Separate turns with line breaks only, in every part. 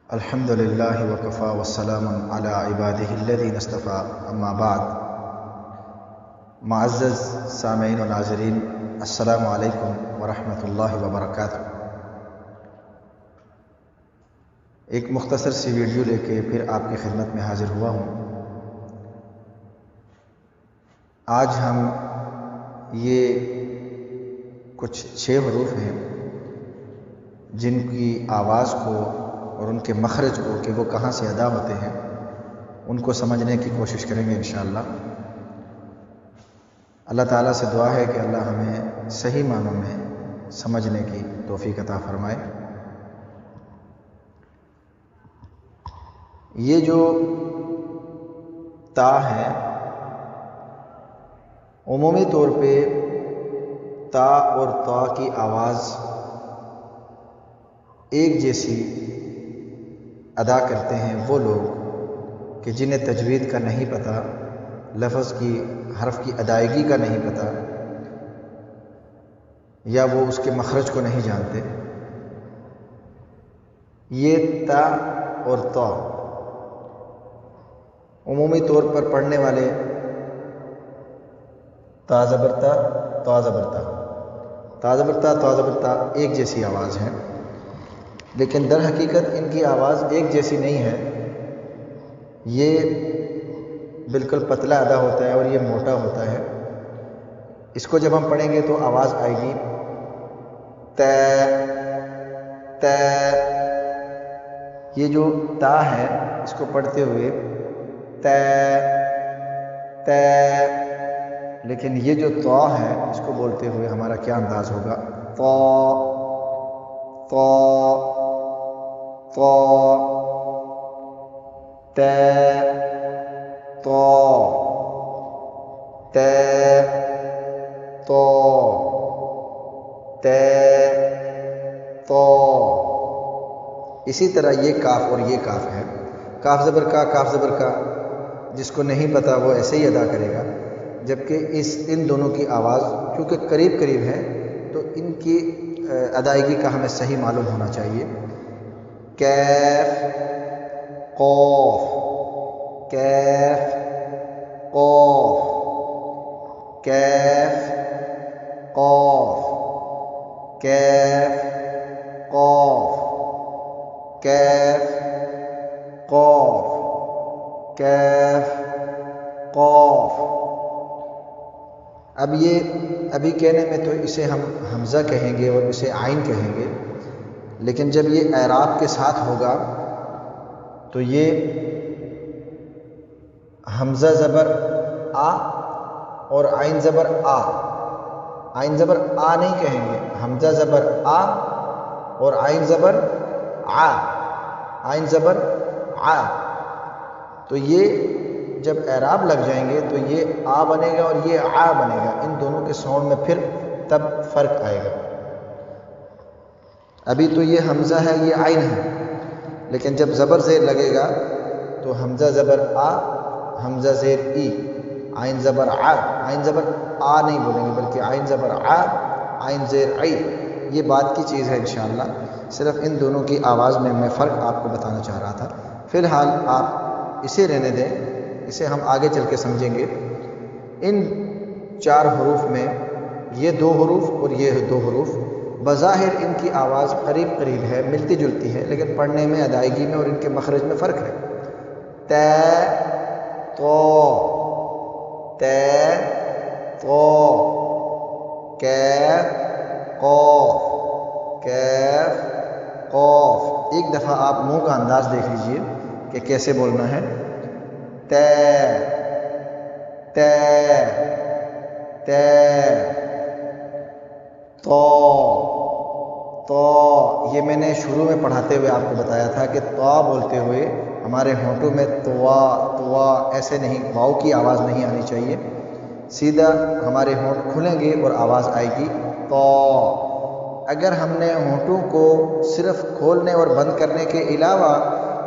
الحمد للہ وکفا والسلام علی عبادہ الذین اصطفیٰ اما بعد۔ معزز سامعین و ناظرین، السلام علیکم ورحمۃ اللہ وبرکاتہ۔ ایک مختصر سی ویڈیو لے کے پھر آپ کی خدمت میں حاضر ہوا ہوں۔ آج ہم یہ کچھ 6 حروف ہیں جن کی آواز کو اور ان کے مخرج کو کہ وہ کہاں سے ادا ہوتے ہیں ان کو سمجھنے کی کوشش کریں گے انشاءاللہ۔ اللہ تعالیٰ سے دعا ہے کہ اللہ ہمیں صحیح معنوں میں سمجھنے کی توفیق عطا فرمائے۔ یہ جو تا ہے، عمومی طور پہ تا اور طا کی آواز ایک جیسی ادا کرتے ہیں وہ لوگ کہ جنہیں تجوید کا نہیں پتہ، لفظ کی حرف کی ادائیگی کا نہیں پتہ، یا وہ اس کے مخرج کو نہیں جانتے۔ یہ تا اور طا عمومی طور پر پڑھنے والے تا زبر تا، طا زبر تا، تا زبر تا، طا زبر تا ایک جیسی آواز ہے، لیکن در حقیقت ان کی آواز ایک جیسی نہیں ہے۔ یہ بالکل پتلا ادا ہوتا ہے اور یہ موٹا ہوتا ہے۔ اس کو جب ہم پڑھیں گے تو آواز آئے گی ت ت۔ یہ جو تا ہے اس کو پڑھتے ہوئے ت ت، لیکن یہ جو طا ہے اس کو بولتے ہوئے ہمارا کیا انداز ہوگا؟ طا طا طا ت طا ت طا ت طا۔ اسی طرح یہ کاف اور یہ کاف ہے، کاف زبر کا، کاف زبر کا، جس کو نہیں پتہ وہ ایسے ہی ادا کرے گا، جبکہ ان دونوں کی آواز کیونکہ قریب قریب ہے تو ان کی ادائیگی کا ہمیں صحیح معلوم ہونا چاہیے۔ کیف قاف، کیف قاف، کیف قاف، کیف قاف، کیف قاف، کیف قاف۔ اب یہ ابھی کہنے میں تو اسے ہم حمزہ کہیں گے اور اسے عین کہیں گے، لیکن جب یہ اعراب کے ساتھ ہوگا تو یہ حمزہ زبر آ اور عین زبر آ، عین زبر آ نہیں کہیں گے، حمزہ زبر آ اور عین زبر آ، عین زبر آ۔ تو یہ جب اعراب لگ جائیں گے تو یہ آ بنے گا اور یہ آ بنے گا، ان دونوں کے ساؤنڈ میں پھر تب فرق آئے گا۔ ابھی تو یہ حمزہ ہے، یہ عین ہے، لیکن جب زبر زیر لگے گا تو حمزہ زبر آ، حمزہ زیر ای، عین زبر آ، عین زبر آ نہیں بولیں گے بلکہ عین زبر آ، عین زیر ای۔ یہ بات کی چیز ہے انشاءاللہ، صرف ان دونوں کی آواز میں فرق آپ کو بتانا چاہ رہا تھا۔ فی الحال آپ اسے رہنے دیں، اسے ہم آگے چل کے سمجھیں گے۔ ان 4 حروف میں یہ 2 حروف اور یہ 2 حروف بظاہر ان کی آواز قریب قریب ہے، ملتی جلتی ہے، لیکن پڑھنے میں، ادائیگی میں اور ان کے مخرج میں فرق ہے۔ ت طا، ت طا، کیف قاف، کیف قاف۔ ایک دفعہ آپ منہ کا انداز دیکھ لیجئے کہ کیسے بولنا ہے۔ ت ت ت، طا طا۔ یہ میں نے شروع میں پڑھاتے ہوئے آپ کو بتایا تھا کہ طا بولتے ہوئے ہمارے ہونٹوں میں طوا طوا ایسے نہیں، واؤ کی آواز نہیں آنی چاہیے، سیدھا ہمارے ہونٹ کھلیں گے اور آواز آئے گی طا۔ اگر ہم نے ہونٹوں کو صرف کھولنے اور بند کرنے کے علاوہ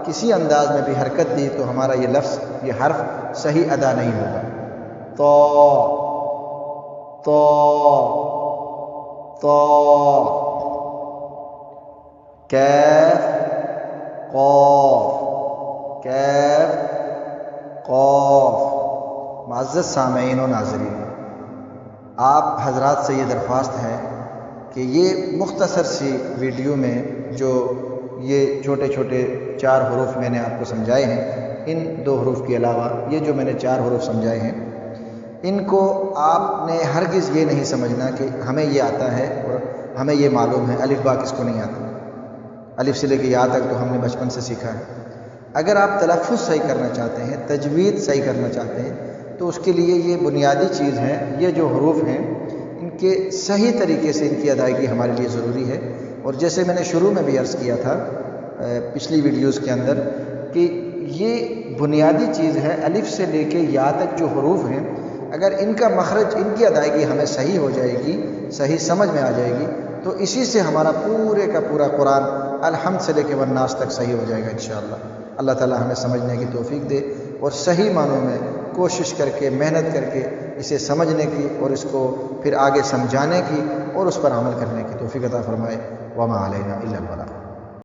کسی انداز میں بھی حرکت دی تو ہمارا یہ لفظ، یہ حرف صحیح ادا نہیں ہوگا۔ طا طا طا، کیف قاف، معزز سامعین و ناظرین، آپ حضرات سے یہ درخواست ہے کہ یہ مختصر سی ویڈیو میں جو یہ چھوٹے چھوٹے 4 حروف میں نے آپ کو سمجھائے ہیں، ان 2 حروف کے علاوہ یہ جو میں نے 4 حروف سمجھائے ہیں، ان کو آپ نے ہرگز یہ نہیں سمجھنا کہ ہمیں یہ آتا ہے اور ہمیں یہ معلوم ہے، الف با کس کو نہیں آتا، الف سے لے کے یا تک تو ہم نے بچپن سے سیکھا ہے۔ اگر آپ تلفظ صحیح کرنا چاہتے ہیں، تجوید صحیح کرنا چاہتے ہیں، تو اس کے لیے یہ بنیادی چیز ہے، یہ جو حروف ہیں ان کے صحیح طریقے سے ان کی ادائیگی ہمارے لیے ضروری ہے۔ اور جیسے میں نے شروع میں بھی عرض کیا تھا پچھلی ویڈیوز کے اندر کہ یہ بنیادی چیز ہے، الف سے لے کے یا تک جو حروف ہیں، اگر ان کا مخرج، ان کی ادائیگی ہمیں صحیح ہو جائے گی، صحیح سمجھ میں آ جائے گی، تو اسی سے ہمارا پورے کا پورا قرآن الحمد سے لے کے والناس تک صحیح ہو جائے گا انشاءاللہ۔ اللہ تعالی ہمیں سمجھنے کی توفیق دے اور صحیح معنوں میں کوشش کر کے، محنت کر کے اسے سمجھنے کی اور اس کو پھر آگے سمجھانے کی اور اس پر عمل کرنے کی توفیق عطا فرمائے۔ وما علینا الا البلاغ۔